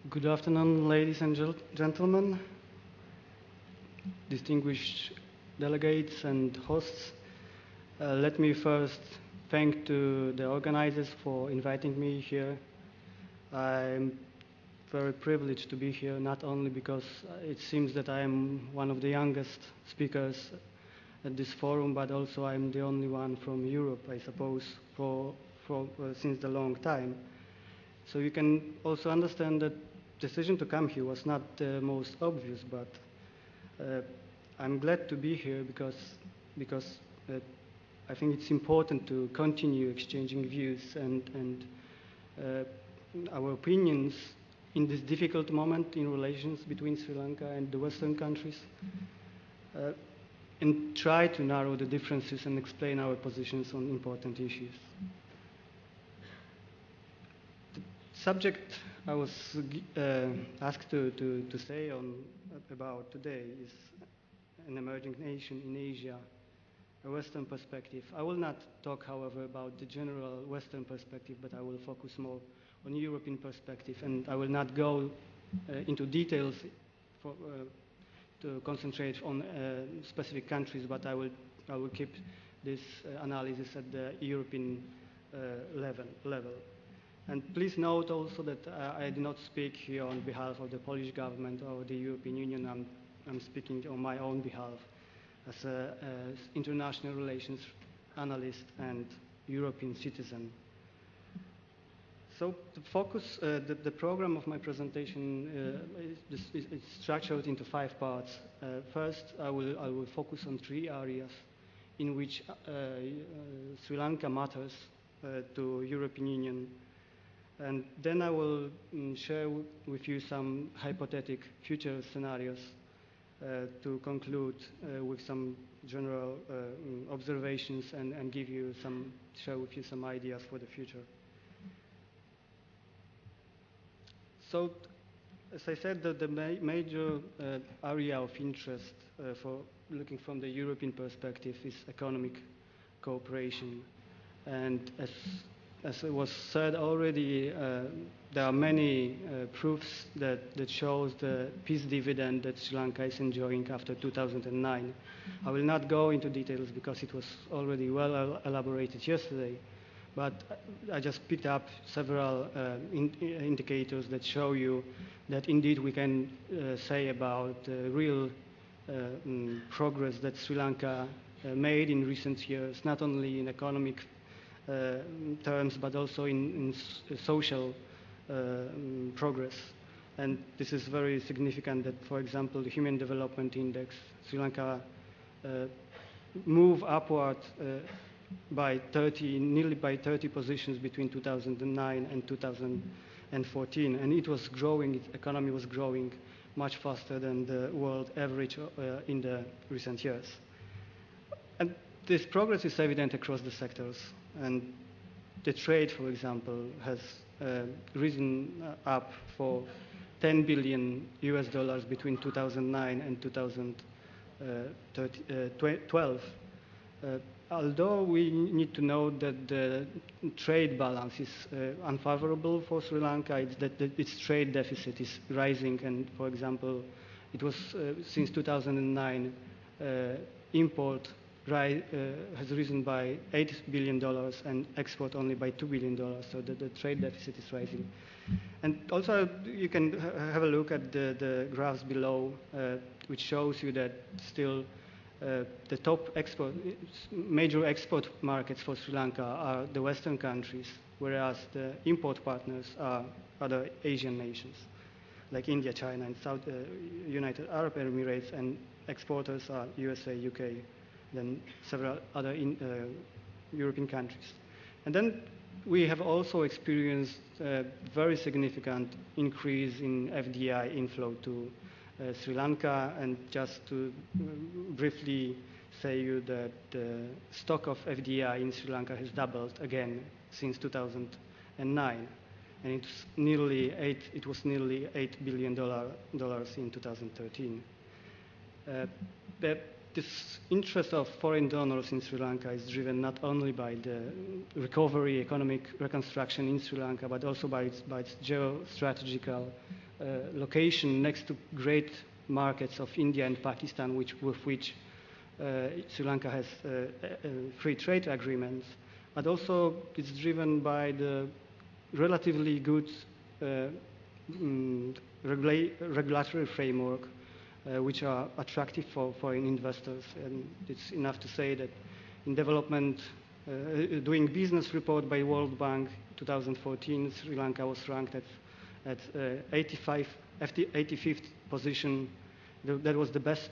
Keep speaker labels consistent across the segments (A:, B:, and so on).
A: Good afternoon, ladies and gentlemen, distinguished delegates and hosts. Let me first thank to the organizers for inviting me here. I'm very privileged to be here, not only because it seems that I am one of the youngest speakers at this forum, but also I'm the only one from Europe, I suppose, since a long time. So you can also understand that decision to come here was not the most obvious, but I'm glad to be here because I think it's important to continue exchanging views and our opinions in this difficult moment in relations between Sri Lanka and the Western countries, and try to narrow the differences and explain our positions on important issues. The subject I was asked to say about today is an emerging nation in Asia, a Western perspective. I will not talk, however, about the general Western perspective, but I will focus more on European perspective, and I will not go into details to concentrate on specific countries, but I will keep this analysis at the European level. And please note also that I do not speak here on behalf of the Polish government or the European Union. I'm speaking on my own behalf as an international relations analyst and European citizen. So the focus, the program of my presentation is structured into 5 parts. First, I will focus on 3 areas in which Sri Lanka matters to European Union. And then I will share with you some hypothetical future scenarios to conclude with some general observations and share with you some ideas for the future. So, as I said, the major area of interest for looking from the European perspective is economic cooperation. And as it was said already, there are many proofs that shows the peace dividend that Sri Lanka is enjoying after 2009. I will not go into details because it was already well elaborated yesterday, but I just picked up several indicators that show you that indeed we can say about real progress that Sri Lanka made in recent years, not only in economic terms, but also in social progress. And this is very significant that, for example, the Human Development Index, Sri Lanka moved upward nearly by 30 positions between 2009 and 2014. And it was growing, its economy was growing much faster than the world average in the recent years. And this progress is evident across the sectors. And the trade, for example, has risen up for $10 billion between 2009 and 2012. Although we need to note that the trade balance is unfavorable for Sri Lanka, its trade deficit is rising. And, for example, it was since 2009, import has risen by $8 billion and export only by $2 billion, so the trade deficit is rising. And also you can have a look at the graphs below, which shows you that still the top major export markets for Sri Lanka are the Western countries, whereas the import partners are other Asian nations, like India, China, and United Arab Emirates, and exporters are USA, UK, than several other European countries. And then we have also experienced a very significant increase in FDI inflow to Sri Lanka. And just to briefly say you that the stock of FDI in Sri Lanka has doubled again since 2009. And it was nearly $8 billion in 2013. This interest of foreign donors in Sri Lanka is driven not only by the recovery, economic reconstruction in Sri Lanka, but also by its geostrategical location next to great markets of India and Pakistan, with which Sri Lanka has free trade agreements, but also it's driven by the relatively good regulatory framework, which are attractive for foreign investors. And it's enough to say that in development, doing business report by World Bank 2014, Sri Lanka was ranked at 85th position. That was the best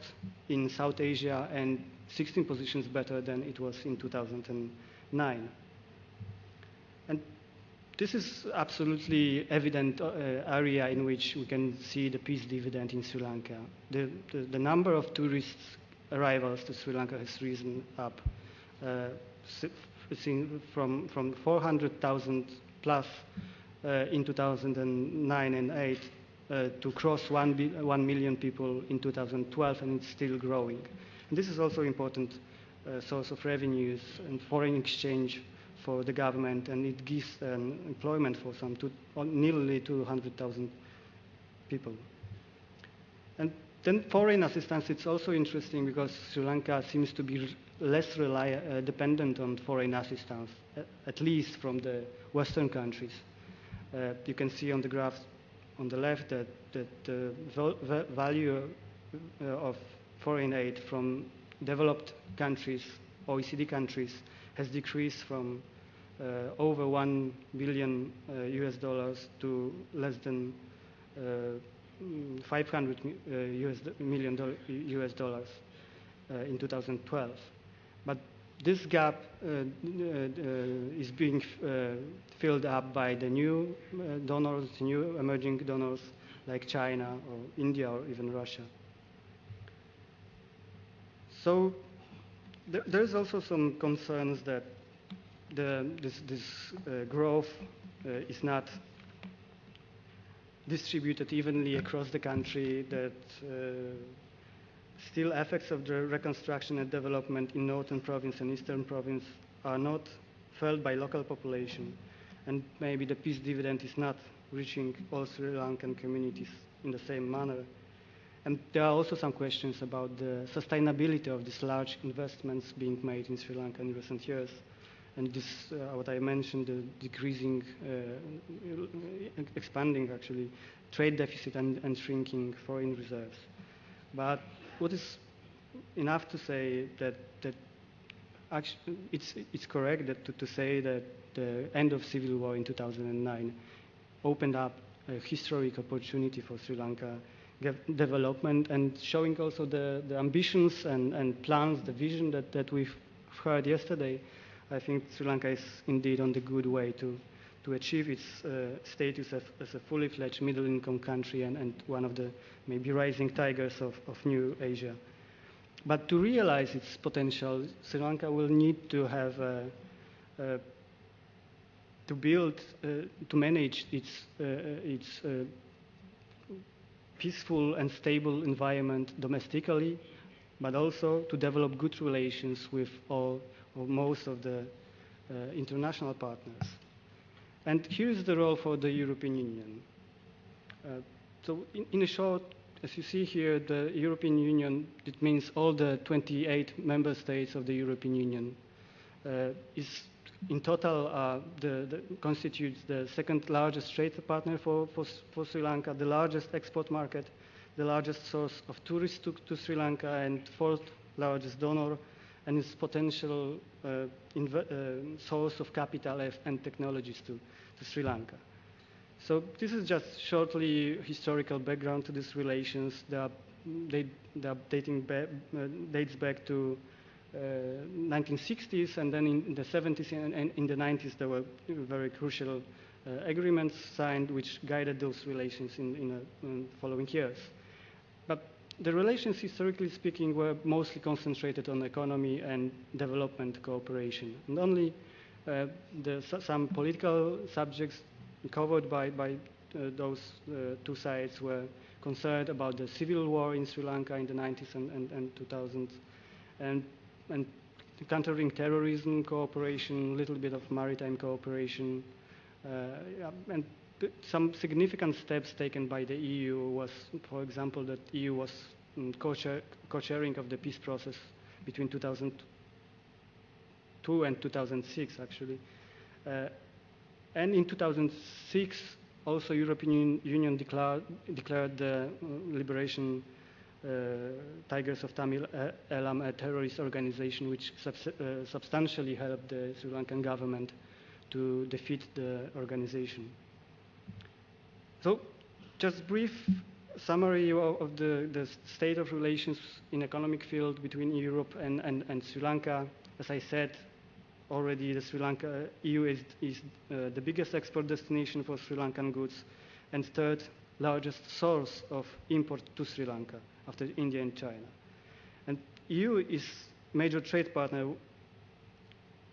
A: in South Asia and 16 positions better than it was in 2009. And this is absolutely evident area in which we can see the peace dividend in Sri Lanka. The number of tourists arrivals to Sri Lanka has risen up from 400,000 plus in 2009 and 8 to cross 1 million people in 2012, and it's still growing. And this is also important source of revenues and foreign exchange for the government, and it gives employment for nearly 200,000 people. And then foreign assistance, it's also interesting because Sri Lanka seems to be less dependent on foreign assistance, at least from the Western countries. You can see on the graph on the left that the value of foreign aid from developed countries, OECD countries, has decreased from over $1 billion US to less than $500 million US in 2012. But this gap is being filled up by the new donors, new emerging donors like China or India or even Russia. So there's also some concerns that this growth is not distributed evenly across the country, that still effects of the reconstruction and development in northern province and eastern province are not felt by local population, and maybe the peace dividend is not reaching all Sri Lankan communities in the same manner. And there are also some questions about the sustainability of these large investments being made in Sri Lanka in recent years. And this, what I mentioned, the decreasing, expanding actually, trade deficit and shrinking foreign reserves. But what is enough to say that actually it's correct that to say that the end of civil war in 2009 opened up a historic opportunity for Sri Lanka development, and showing also the ambitions and plans, the vision that we've heard yesterday. I think Sri Lanka is indeed on the good way to achieve its status as a fully fledged middle-income country and one of the maybe rising tigers of New Asia. But to realize its potential, Sri Lanka will need to have to build, to manage its peaceful and stable environment domestically, but also to develop good relations with all or most of the international partners. And here's the role for the European Union. So in a short, as you see here, the European Union, it means all the 28 member states of the European Union, is in total constitutes the second largest trade partner for Sri Lanka, the largest export market, the largest source of tourists to Sri Lanka, and fourth largest donor, and its potential source of capital and technologies to Sri Lanka. So this is just shortly historical background to these relations. Dates back to 1960s, and then in the 70s and in the 90s there were very crucial agreements signed which guided those relations in following years. But the relations, historically speaking, were mostly concentrated on economy and development cooperation, and only some political subjects covered by those two sides were concerned about the civil war in Sri Lanka in the 90s and 2000s, and countering terrorism cooperation, a little bit of maritime cooperation, and some significant steps taken by the EU was, for example, that EU was co-chairing of the peace process between 2002 and 2006, actually. And in 2006, also European Union declared the Liberation Tigers of Tamil Eelam a terrorist organization, which substantially helped the Sri Lankan government to defeat the organization. So, just brief summary of the state of relations in economic field between Europe and Sri Lanka. As I said already, the Sri Lanka EU is the biggest export destination for Sri Lankan goods and third largest source of import to Sri Lanka after India and China. And EU is major trade partner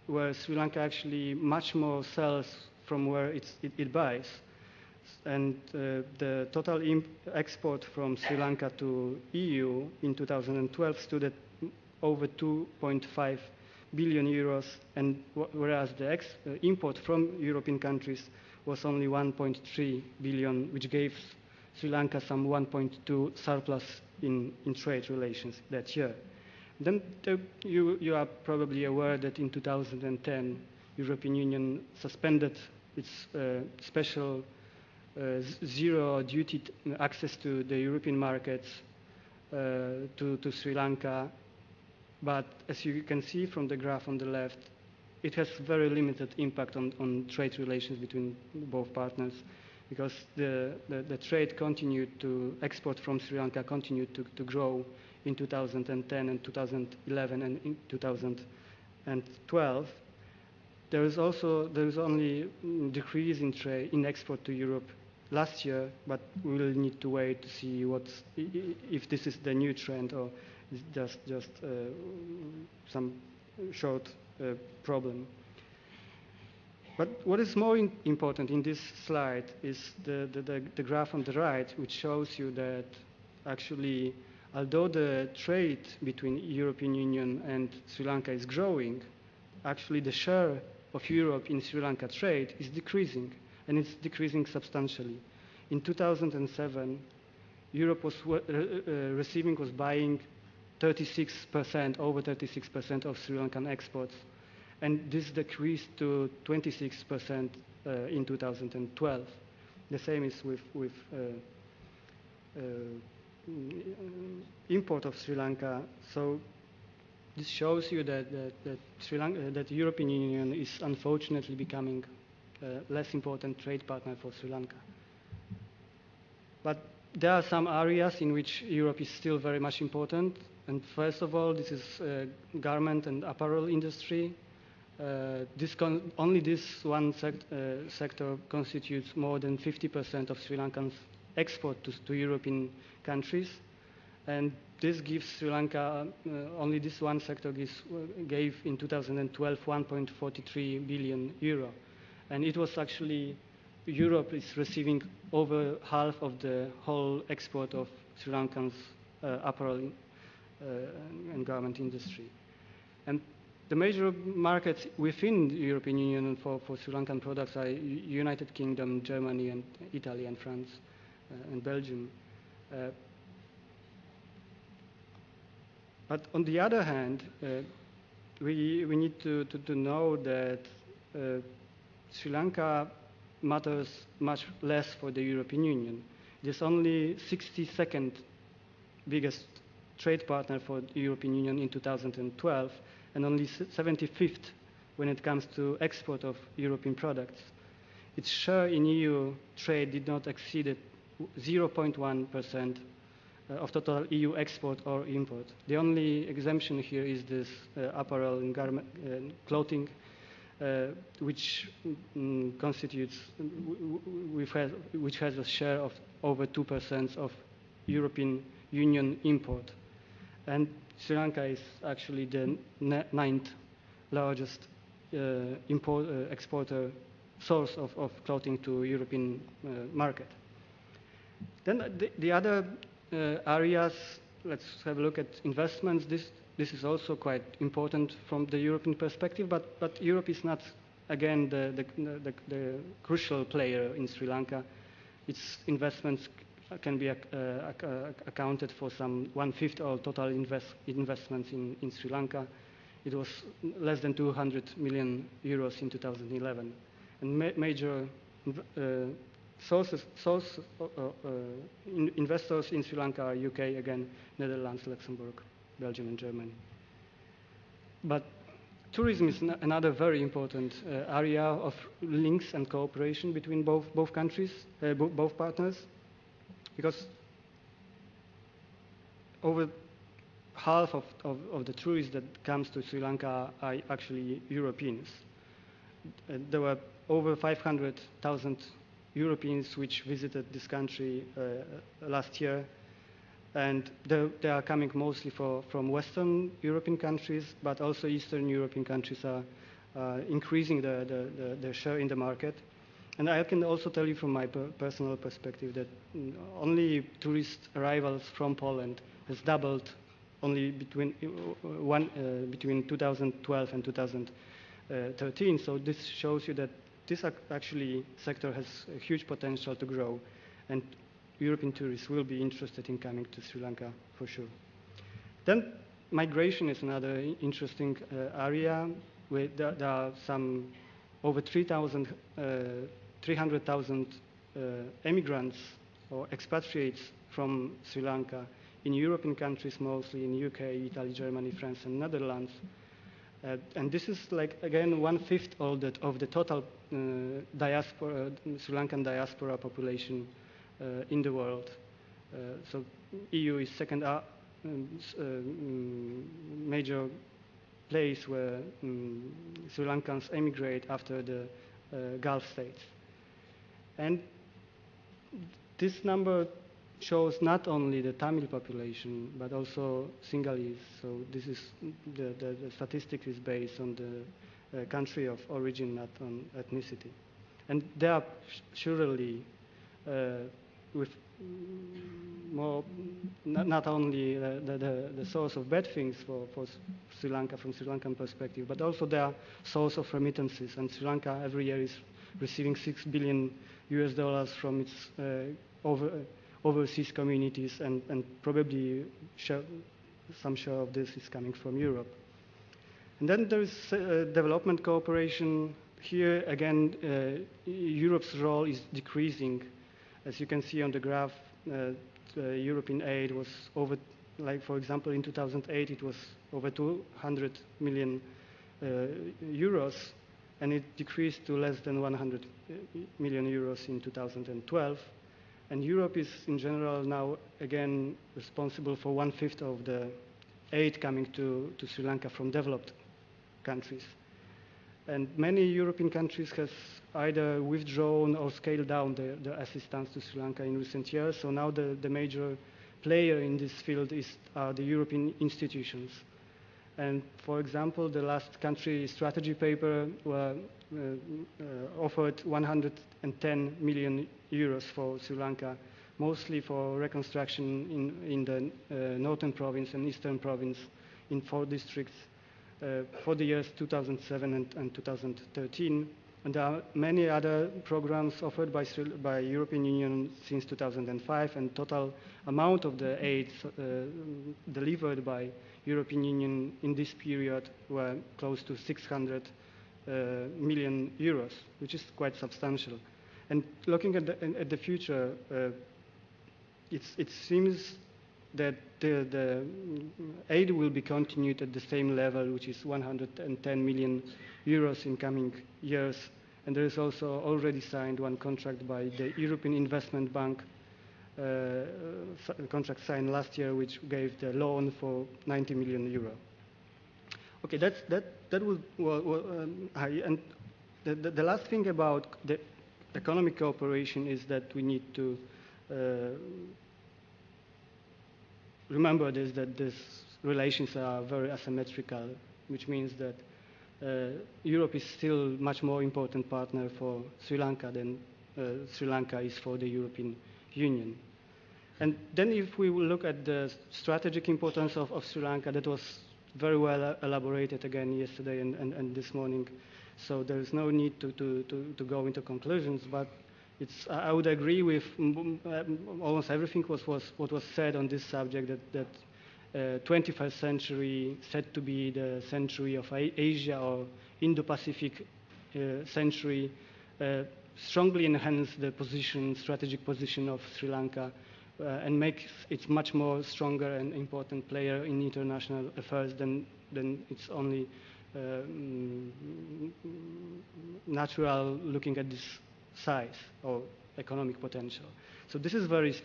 A: where Sri Lanka actually much more sells from where it buys. And the total export from Sri Lanka to EU in 2012 stood at over 2.5 billion euros, and whereas the import from European countries was only 1.3 billion, which gave Sri Lanka some 1.2 surplus in trade relations that year. Then you are probably aware that in 2010, European Union suspended its special zero duty access to the European markets to Sri Lanka. But as you can see from the graph on the left, it has very limited impact on trade relations between both partners, because the trade continued to export from Sri Lanka continued to grow in 2010 and 2011 and in 2012. There is only decrease in trade in export to Europe last year, but we will need to wait to see if this is the new trend or just some short problem. But what is more important in this slide is the graph on the right, which shows you that actually, although the trade between European Union and Sri Lanka is growing, actually the share of Europe in Sri Lanka trade is decreasing, and it's decreasing substantially. In 2007, Europe was buying 36%, over 36% of Sri Lankan exports, and this decreased to 26% in 2012. The same is with import of Sri Lanka. So this shows you that the European Union is unfortunately becoming a less important trade partner for Sri Lanka. But there are some areas in which Europe is still very much important. And first of all, this is garment and apparel industry. Only this one sector constitutes more than 50% of Sri Lankan's export to European countries. And this gives Sri Lanka, only this one sector gave in 2012 1.43 billion euro. And it was actually, Europe is receiving over half of the whole export of Sri Lankan's apparel and garment industry. And the major markets within the European Union for Sri Lankan products are United Kingdom, Germany, and Italy, and France, and Belgium. But on the other hand, we need to know that Sri Lanka matters much less for the European Union. It is only 62nd biggest trade partner for the European Union in 2012, and only 75th when it comes to export of European products. Its share in EU trade did not exceed 0.1% of total EU export or import. The only exemption here is this apparel and garment clothing, which constitutes, which has a share of over 2% of European Union import. And Sri Lanka is actually the ninth largest exporter source of clothing to European market. Then the other areas, let's have a look at investments. This is also quite important from the European perspective, but Europe is not again the crucial player in Sri Lanka. Its investments can be accounted for some 1/5 of total investments in Sri Lanka. It was less than 200 million euros in 2011. And major investors in Sri Lanka are UK, again, Netherlands, Luxembourg, Belgium, and Germany. But tourism is another very important area of links and cooperation between both countries, both partners, because over half of the tourists that comes to Sri Lanka are actually Europeans. There were over 500,000 Europeans which visited this country last year, and they are coming mostly from Western European countries, but also Eastern European countries are increasing their share in the market. And I can also tell you from my personal perspective that only tourist arrivals from Poland has doubled only between 2012 and 2013. So this shows you that this actually sector has a huge potential to grow, and European tourists will be interested in coming to Sri Lanka for sure. Then migration is another interesting area where there are some over 300,000 emigrants or expatriates from Sri Lanka in European countries, mostly in UK, Italy, Germany, France, and Netherlands. And this is like, again, 1/5 of the total diaspora, Sri Lankan diaspora population in the world. So EU is second major place where Sri Lankans emigrate after the Gulf states. And this number shows not only the Tamil population, but also Sinhalese. So this is the statistic is based on the country of origin, not on ethnicity. And they are surely with more, not only the source of bad things for Sri Lanka from Sri Lankan perspective, but also their source of remittances. And Sri Lanka every year is receiving $6 billion from its overseas communities, and probably some share of this is coming from Europe. And then there is development cooperation. Here again, Europe's role is decreasing. As you can see on the graph, European aid was over, like for example, in 2008 it was over 200 million euros, and it decreased to less than 100 million euros in 2012. And Europe is in general now again responsible for 1/5 of the aid coming to Sri Lanka from developed countries. And many European countries have either withdrawn or scaled down their assistance to Sri Lanka in recent years. So now the major player in this field are the European institutions. And for example, the last country strategy paper offered 110 million euros for Sri Lanka, mostly for reconstruction in the northern province and eastern province in 4 districts for the years 2007 and 2013. And there are many other programs offered by European Union since 2005, and total amount of the aid delivered by European Union in this period were close to 600 million euros, which is quite substantial. And looking at the future, it seems that the aid will be continued at the same level, which is 110 million euros in coming years. And there is also already signed one contract by the European Investment Bank, contract signed last year, which gave the loan for 90 million euro. Okay, that was high. And the last thing about the economic cooperation is that we need to remember that these relations are very asymmetrical, which means that Europe is still a much more important partner for Sri Lanka than Sri Lanka is for the European Union. And then if we will look at the strategic importance of Sri Lanka, that was very well elaborated again yesterday and this morning So there is no need to go into conclusions, but I would agree with almost everything what was said on this subject, that 21st century said to be the century of Asia or Indo-Pacific century strongly enhance the strategic position of Sri Lanka and makes it much more stronger and important player in international affairs than its only natural looking at this size or economic potential. So this is very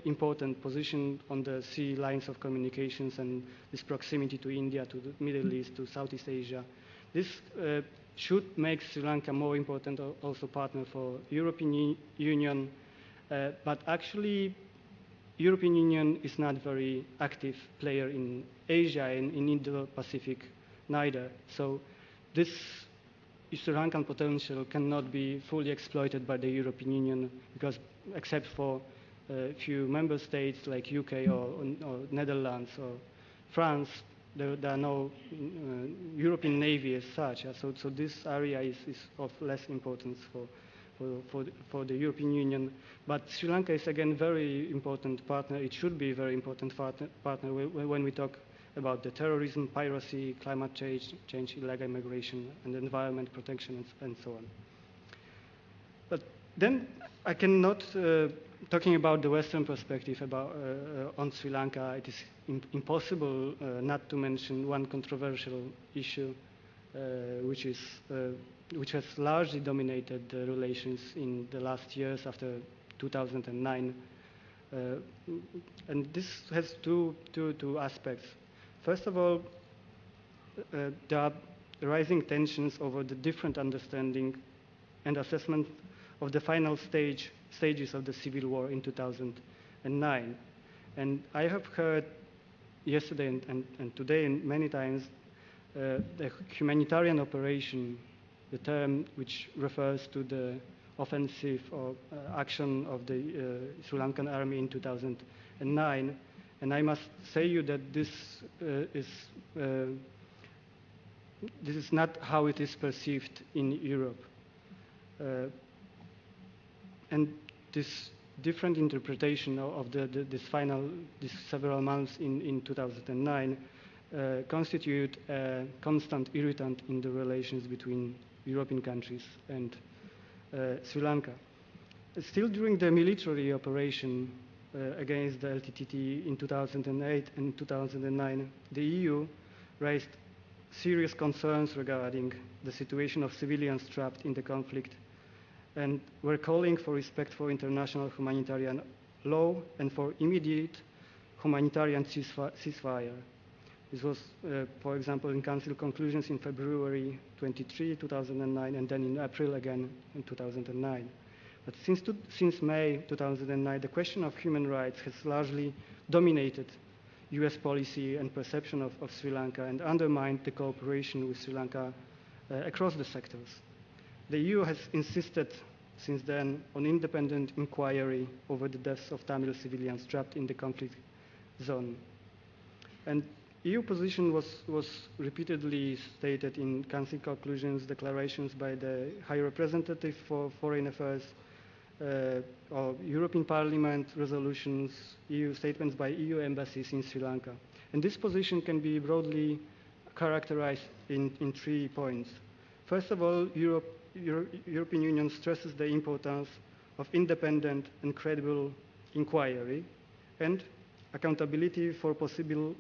A: important position on the sea lines of communications and this proximity to India, to the Middle East, to Southeast Asia. This should make Sri Lanka more important also partner for European Union, but actually European Union is not very active player in Asia and in Indo-Pacific neither. So this Sri Lankan potential cannot be fully exploited by the European Union because except for a few member states like UK or Netherlands or France, there are no European Navy as such. So this area is of less importance for the European Union. But Sri Lanka is again very important partner. It should be a very important partner when we talk about the terrorism, piracy, climate change, illegal immigration, and environment protection, and so on. But then I cannot, talking about the Western perspective on Sri Lanka, it is impossible not to mention one controversial issue, which has largely dominated the relations in the last years after 2009. And this has two aspects. First of all, there are rising tensions over the different understanding and assessment of the final stages of the civil war in 2009. And I have heard yesterday and today and many times the humanitarian operation, the term which refers to the offensive or action of the Sri Lankan army in 2009. And I must say you that this is not how it is perceived in Europe. And this different interpretation of this several months in 2009 constitute a constant irritant in the relations between European countries and Sri Lanka. Still during the military operation against the LTTE in 2008 and 2009, the EU raised serious concerns regarding the situation of civilians trapped in the conflict and were calling for respect for international humanitarian law and for immediate humanitarian ceasefire. This was, for example, in Council conclusions in February 23, 2009, and then in April again in 2009. But since May 2009, the question of human rights has largely dominated US policy and perception of Sri Lanka and undermined the cooperation with Sri Lanka across the sectors. The EU has insisted since then on independent inquiry over the deaths of Tamil civilians trapped in the conflict zone. And EU position was repeatedly stated in Council conclusions, declarations by the High Representative for Foreign Affairs, or European Parliament resolutions, EU statements by EU embassies in Sri Lanka. And this position can be broadly characterized in 3 points. First of all, European Union stresses the importance of independent and credible inquiry and accountability for possible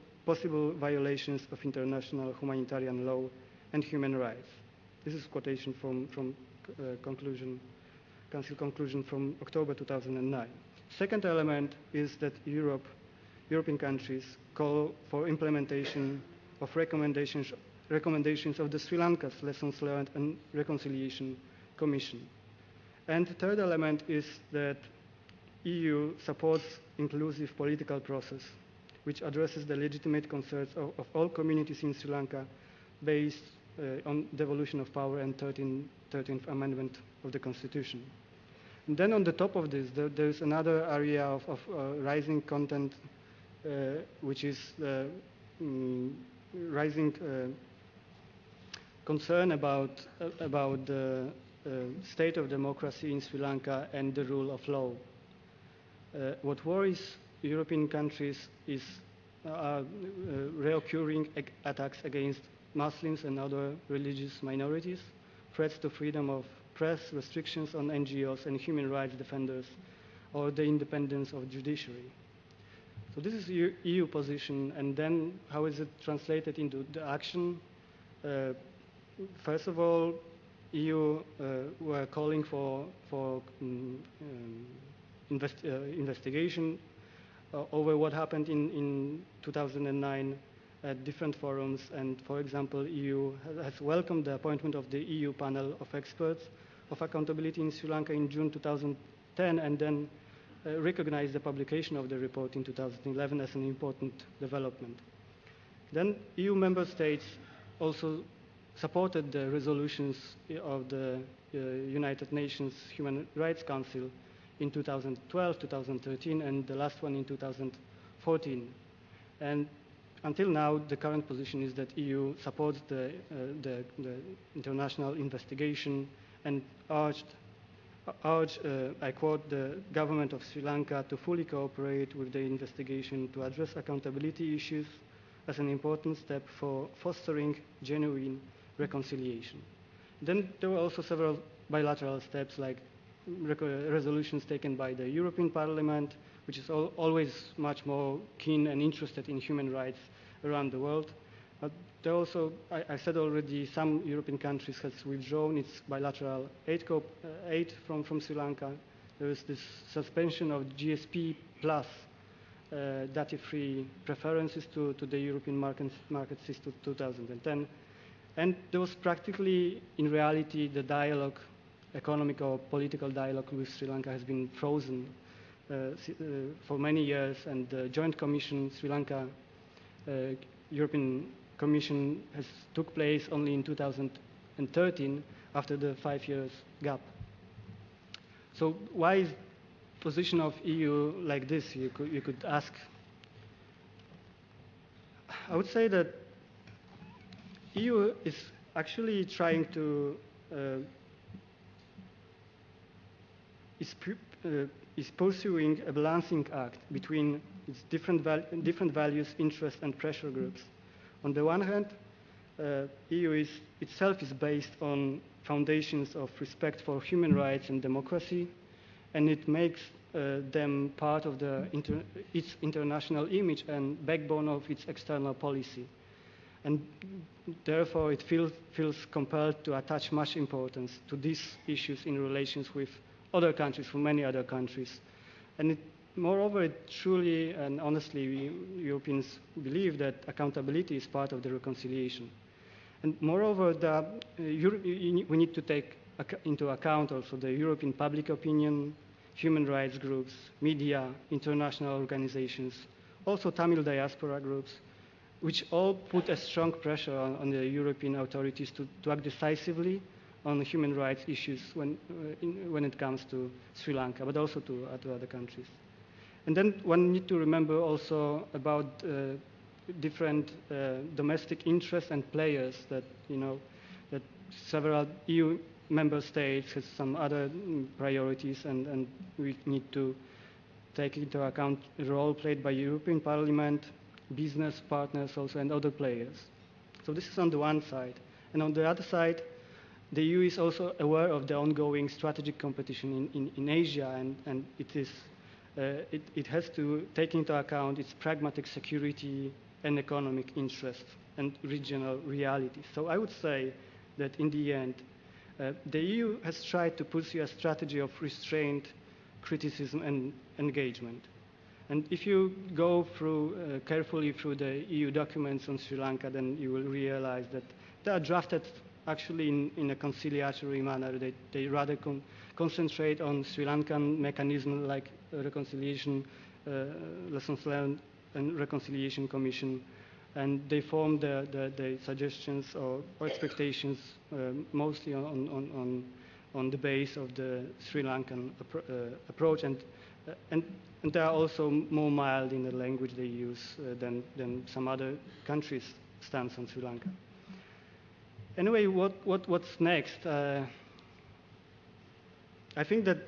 A: violations of international humanitarian law and human rights. This is quotation from Council conclusion from October 2009. Second element is that European countries call for implementation of recommendations of the Sri Lanka's Lessons Learned and Reconciliation Commission. And the third element is that EU supports inclusive political process, which addresses the legitimate concerns of all communities in Sri Lanka based on devolution of power and 13th Amendment of the Constitution. And then on the top of this, there's another area of rising content, which is rising concern about the state of democracy in Sri Lanka and the rule of law. What worries European countries is reoccurring attacks against Muslims and other religious minorities, threats to freedom of press, restrictions on NGOs and human rights defenders, or the independence of judiciary. So this is EU position, and then how is it translated into the action? First of all, EU were calling for investigation over what happened in 2009 at different forums, and for example, EU has welcomed the appointment of the EU panel of experts of accountability in Sri Lanka in June 2010, and then recognized the publication of the report in 2011 as an important development. Then EU member states also supported the resolutions of the United Nations Human Rights Council in 2012, 2013, and the last one in 2014. And until now, the current position is that EU supports the international investigation and urged, I quote, the government of Sri Lanka to fully cooperate with the investigation to address accountability issues as an important step for fostering genuine reconciliation. Then there were also several bilateral steps, like resolutions taken by the European Parliament, which is always much more keen and interested in human rights around the world. There also, I said already, some European countries has withdrawn its bilateral aid from Sri Lanka. There is this suspension of GSP plus duty-free preferences to the European market since 2010. And there was practically, in reality, the dialogue, economic or political dialogue with Sri Lanka has been frozen for many years, and the Joint Commission Sri Lanka European Commission has took place only in 2013 after the 5 years gap. So why is position of EU like this, you could ask? I would say that EU is actually trying to is pursuing a balancing act between its different values, interests, and pressure groups. On the one hand, EU itself is based on foundations of respect for human rights and democracy, and it makes them part of its international image and backbone of its external policy. And therefore, it feels compelled to attach much importance to these issues in relations with other countries, from many other countries. And moreover, it truly and honestly, Europeans believe that accountability is part of the reconciliation. And moreover, we need to take into account also the European public opinion, human rights groups, media, international organizations, also Tamil diaspora groups, which all put a strong pressure on the European authorities to act decisively on human rights issues when it comes to Sri Lanka, but also to other countries. And then one need to remember also about different domestic interests and players that, that several EU member states has some other priorities, and we need to take into account the role played by European Parliament, business partners also, and other players. So this is on the one side. And on the other side, the EU is also aware of the ongoing strategic competition in Asia, and it has to take into account its pragmatic security and economic interests and regional realities. So I would say that in the end, the EU has tried to pursue a strategy of restrained criticism and engagement. And if you go carefully through the EU documents on Sri Lanka, then you will realize that they are drafted actually in a conciliatory manner. They rather concentrate on Sri Lankan mechanism like reconciliation, lessons learned, and reconciliation commission. And they form the suggestions or expectations mostly on the base of the Sri Lankan approach, and they are also more mild in the language they use than some other countries' stance on Sri Lanka. Anyway, what's next? I think that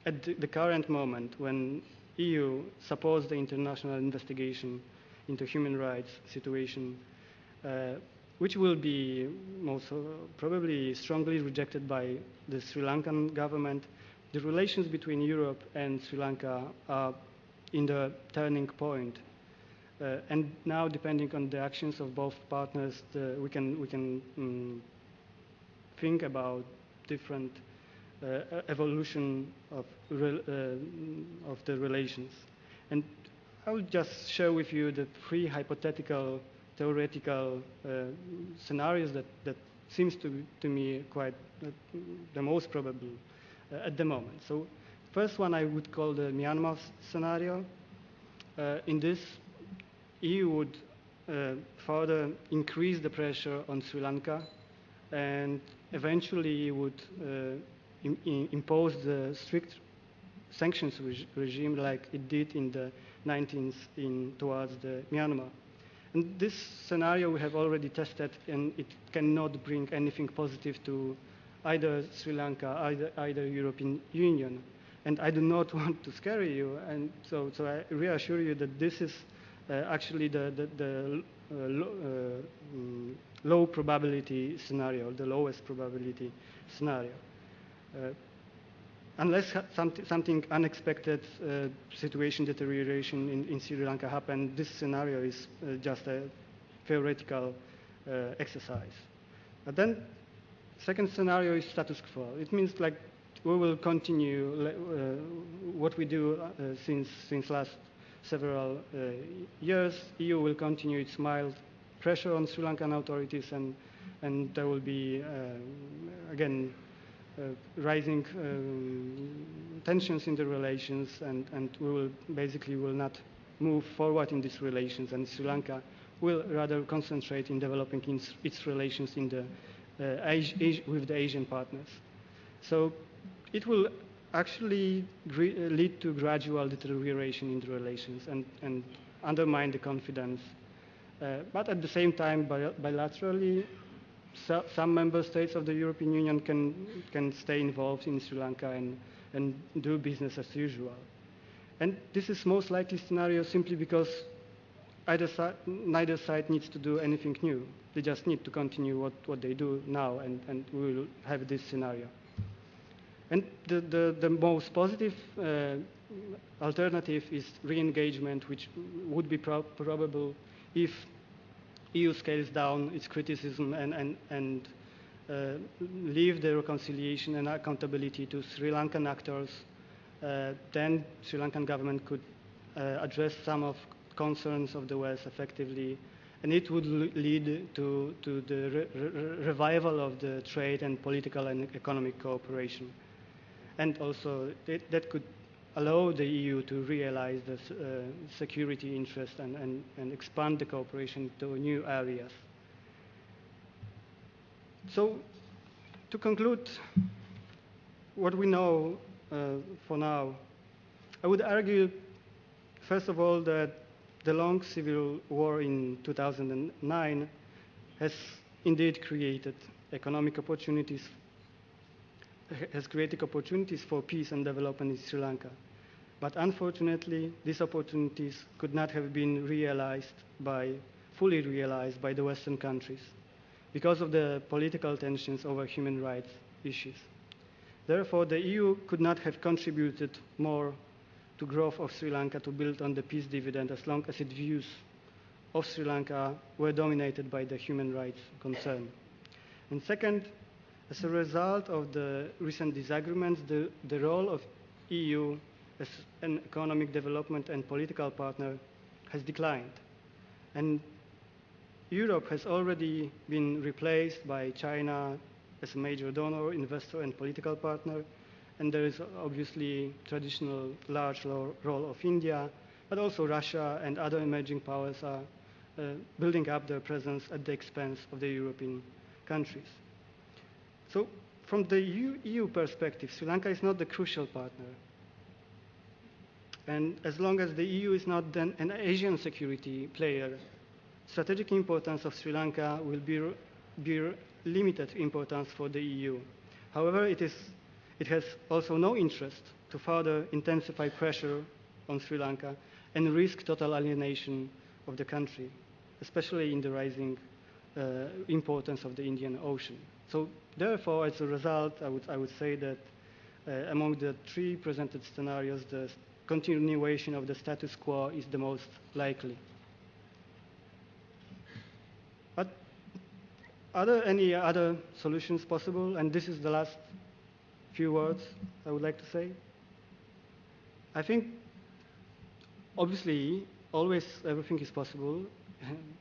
A: at the current moment, when EU supports the international investigation into human rights situation, which will be most probably strongly rejected by the Sri Lankan government, the relations between Europe and Sri Lanka are in the turning point. And now, depending on the actions of both partners, we can think about different evolution of the relations. And I will just share with you the three hypothetical, theoretical scenarios that seems to me quite the most probable at the moment. So, first one I would call the Myanmar scenario. In this, EU would further increase the pressure on Sri Lanka, and eventually would impose the strict sanctions regime like it did in the 19th towards the Myanmar. And this scenario we have already tested, and it cannot bring anything positive to either Sri Lanka, either European Union. And I do not want to scare you, and so I reassure you that this is actually the low probability scenario, the lowest probability scenario. Unless something unexpected situation deterioration in Sri Lanka happen, this scenario is just a theoretical exercise. But then, second scenario is status quo. It means like we will continue what we do since last several years. EU will continue its mild pressure on Sri Lankan authorities, and there will be again rising tensions in the relations, and we will basically will not move forward in these relations, and Sri Lanka will rather concentrate in developing its relations in the with the Asian partners. So it will actually lead to gradual deterioration in the relations and undermine the confidence. But at the same time, bilaterally, some member states of the European Union can stay involved in Sri Lanka and do business as usual. And this is most likely scenario simply because neither side needs to do anything new. They just need to continue what they do now, and we will have this scenario. And the most positive alternative is re-engagement, which would be probable if EU scales down its criticism and leave the reconciliation and accountability to Sri Lankan actors. Then Sri Lankan government could address some of concerns of the West effectively, and it would lead to the revival of the trade and political and economic cooperation. And also that could allow the EU to realize the security interest and expand the cooperation to new areas. So to conclude what we know for now, I would argue, first of all, that the long civil war in 2009 has indeed created economic opportunities, has created opportunities for peace and development in Sri Lanka. But unfortunately, these opportunities could not have been fully realized by the Western countries because of the political tensions over human rights issues. Therefore, the EU could not have contributed more to growth of Sri Lanka to build on the peace dividend as long as its views of Sri Lanka were dominated by the human rights concern. And second, as a result of the recent disagreements, the role of EU as an economic development and political partner has declined. And Europe has already been replaced by China as a major donor, investor, and political partner. And there is obviously traditional large role of India, but also Russia and other emerging powers are building up their presence at the expense of the European countries. So from the EU perspective, Sri Lanka is not the crucial partner. And as long as the EU is not then an Asian security player, strategic importance of Sri Lanka will be bear limited importance for the EU. However, it has also no interest to further intensify pressure on Sri Lanka and risk total alienation of the country, especially in the rising importance of the Indian Ocean. So therefore, as a result, I would say that among the three presented scenarios, the continuation of the status quo is the most likely. But are there any other solutions possible? And this is the last few words I would like to say. I think, obviously, always everything is possible.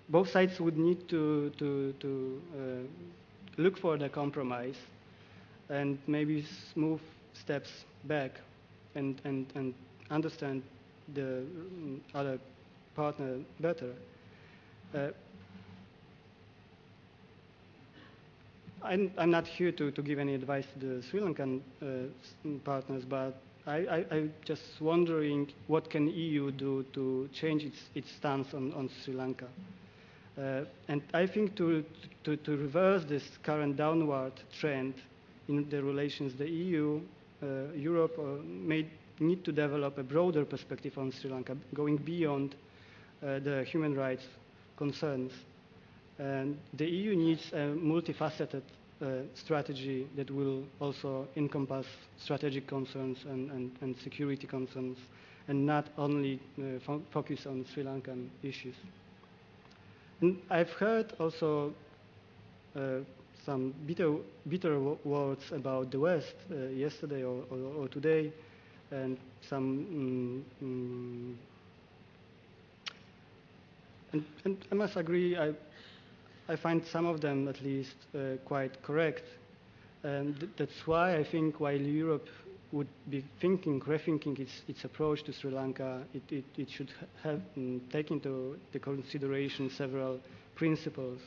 A: Both sides would need to look for the compromise and maybe move steps back and understand the other partner better. I'm not here to give any advice to the Sri Lankan partners, but I'm just wondering what can EU do to change its stance on Sri Lanka. And I think to reverse this current downward trend in the relations, the EU, Europe may need to develop a broader perspective on Sri Lanka, going beyond the human rights concerns. And the EU needs a multifaceted strategy that will also encompass strategic concerns and security concerns, and not only focus on Sri Lankan issues. And I've heard also some bitter words about the West yesterday or today, and some and I must agree, I find some of them at least quite correct, and that's why I think while Europe would be rethinking its approach to Sri Lanka, it should have take into the consideration several principles.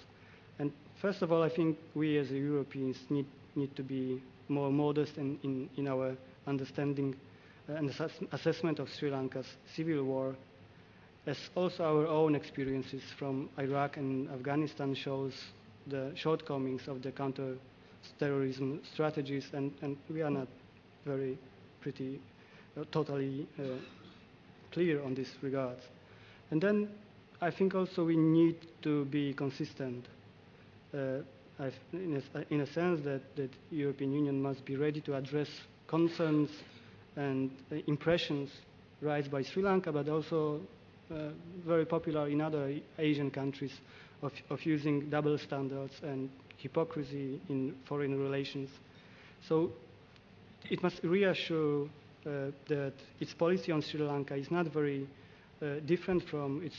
A: And first of all, I think we as Europeans need to be more modest in our understanding and assessment of Sri Lanka's civil war, as also our own experiences from Iraq and Afghanistan shows the shortcomings of the counter-terrorism strategies, and we are not very totally clear on this regard. And then I think also we need to be consistent in a sense that the European Union must be ready to address concerns and impressions raised by Sri Lanka, but also very popular in other Asian countries of using double standards and hypocrisy in foreign relations. So it must reassure that its policy on Sri Lanka is not very different from its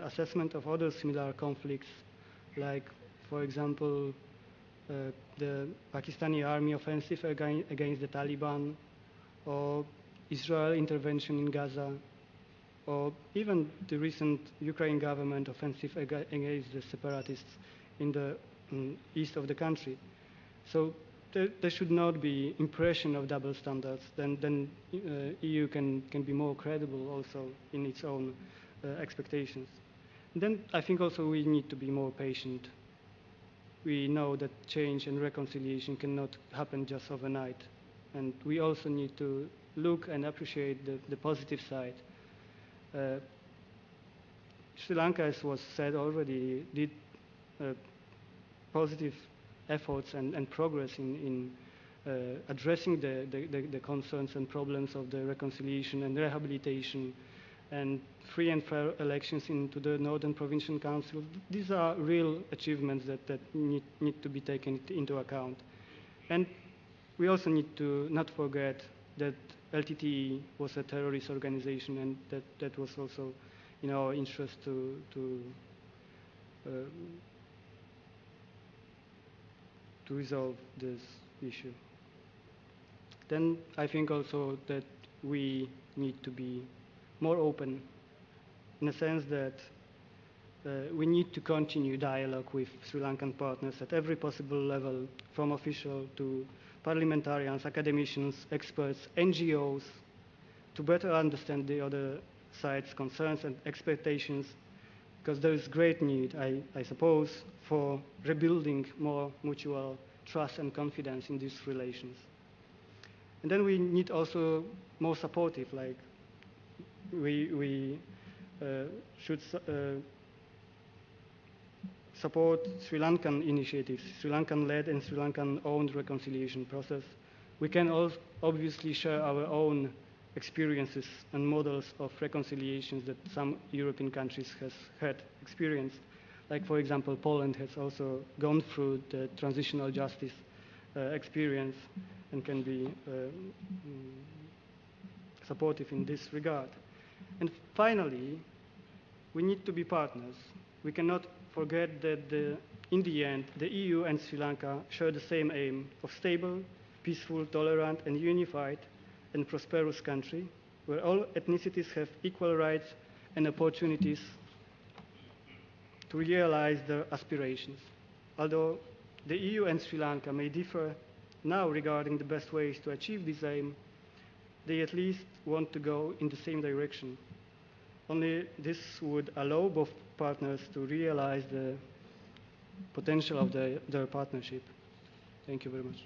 A: assessment of other similar conflicts, like, for example, the Pakistani army offensive against the Taliban, or Israel intervention in Gaza, or even the recent Ukraine government offensive against the separatists in the east of the country. So there should not be impression of double standards. Then EU can be more credible also in its own expectations. And then I think also we need to be more patient. We know that change and reconciliation cannot happen just overnight. And we also need to look and appreciate the positive side. Sri Lanka, as was said already, did positive efforts and progress in addressing the concerns and problems of the reconciliation and rehabilitation and free and fair elections into the Northern Provincial Council. These are real achievements that need to be taken into account. And we also need to not forget that LTTE was a terrorist organization, and that was also in our interest to resolve this issue. Then I think also that we need to be more open, in a sense that we need to continue dialogue with Sri Lankan partners at every possible level, from official to parliamentarians, academicians, experts, NGOs, to better understand the other side's concerns and expectations, because there is great need, I suppose, for rebuilding more mutual trust and confidence in these relations. And then we need also more supportive, like we should support Sri Lankan initiatives, Sri Lankan-led and Sri Lankan-owned reconciliation process. We can also obviously share our own experiences and models of reconciliations that some European countries has had experienced. Like, for example, Poland has also gone through the transitional justice experience and can be supportive in this regard. And finally, we need to be partners. We cannot forget that in the end, the EU and Sri Lanka share the same aim of stable, peaceful, tolerant, and unified and prosperous country where all ethnicities have equal rights and opportunities to realize their aspirations. Although the EU and Sri Lanka may differ now regarding the best ways to achieve this aim, they at least want to go in the same direction. Only this would allow both partners to realize the potential of their partnership. Thank you very much.